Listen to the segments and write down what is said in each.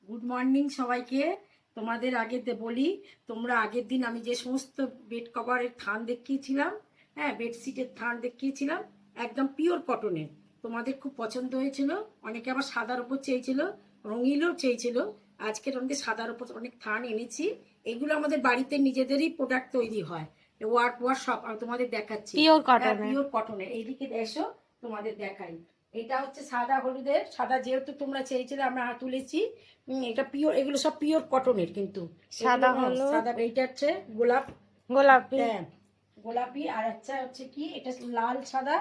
Good morning সবাইকে। তোমাদের আগে বলি, তোমরা আগের দিন আমি যে সমস্ত বেড কভারের থান দেখিয়েছিলাম, হ্যাঁ বেডশিটের থান দেখিয়েছিলাম, একদম পিওর কটনের, তোমাদের খুব পছন্দ হয়েছিল। অনেকে আবার সাদার উপর চেয়েছিল, রঙিনও চেয়েছিল। আজকের আমাদের সাদার উপর অনেক থান এনেছি। এগুলো আমাদের বাড়িতে নিজেদেরই প্রোডাক্ট তৈরি হয়, ওয়ার্ক সব তোমাদের দেখাচ্ছি। পিওর কটনের। এইদিকে এসো, তোমাদের দেখাই। এটা হচ্ছে সাদা হলুদের, সাদা যেহেতু তোমরা চেয়েছিলে আমরা তুলেছি। এটা পিওর, এগুলো সব পিওর কটনের কিন্তু। সাদা হলুদ, সাদা। এইটা হচ্ছে গোলাপি, হ্যাঁ গোলাপি। আর আচ্ছা হচ্ছে কি, এটা লাল সাদা,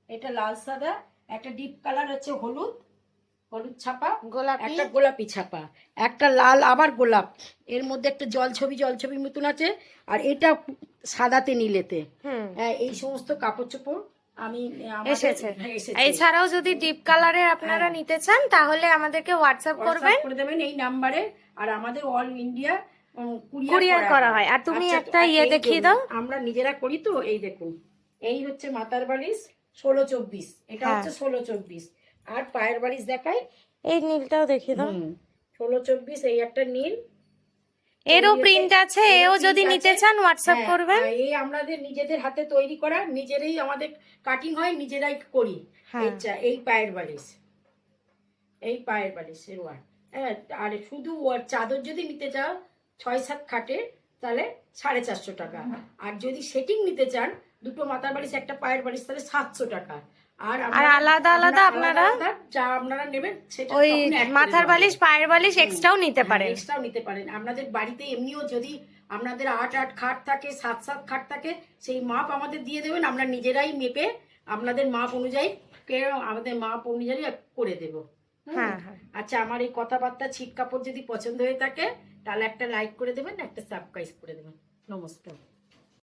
এটা লাল সাদা। একটা ডিপ কালার হচ্ছে হলুদ, হলুদ ছাপা, একটা গোলাপি ছাপা, একটা লাল আবার গোলাপ, এর মধ্যে একটা জল ছবির মতন আছে। আর এটা সাদাতে নীলেতে। এই সমস্ত কাপড় চোপড় আমি এসেছে। এছাড়াও যদি ডিপ কালারের আপনারা নিতে চান তাহলে আমাদেরকে হোয়াটসঅ্যাপ করে দেবেন এই নাম্বারে। আর আমাদের অল ইন্ডিয়া কুরিয়ার করা হয়। আর তুমি একটা দেখিয়ে দাও, আমরা নিজেরা করি তো। এই দেখুন, এই হচ্ছে মাথার বালিশ 16-24, এটা হচ্ছে 16-24। আর পায়ের বালিশ দেখাই, এই নীলটাও দেখিয়ে দাও। 16-24, এই একটা নীল, এরও প্রিন্ট আছে। এও যদি নিতে চান হোয়াটসঅ্যাপ করবেন। এই আমাদের নিজেদের হাতে তৈরি করা, নিজেরাই আমাদের কাটিং হয়, নিজেরাই করি। আচ্ছা, এই পায়ের বালিশ, এই পায়ের বালিশের ওয়ার। হ্যাঁ, আর শুধু চাদর যদি নিতে চাও 6-7 খাটে, তাহলে 450 টাকা। আর যদি সেটিং নিতে চান, দুটো মাথার বালিশ একটা পায়ের বালিশ, তাহলে 700 টাকা। আর আলাদা আলাদা আপনারা যা আপনারা নেবেন সেটা, ওই মাথার বালিশ পায়ের বালিশ এক্সট্রাও নিতে পারেন। আপনাদের বাড়িতে এমনিও যদি আপনাদের 8 খাট থাকে, 7 খাট থাকে, সেই মাপ আমাদের দিয়ে দেবেন। আমরা নিজেরাই মেপে আপনাদের মাপ অনুযায়ী করে দেবো। আচ্ছা, আমার এই কথাবার্তা ছিট কাপড় যদি পছন্দ হয়ে থাকে তাহলে একটা লাইক করে দেবেন, একটা সাবস্ক্রাইব করে দেবেন। নমস্কার।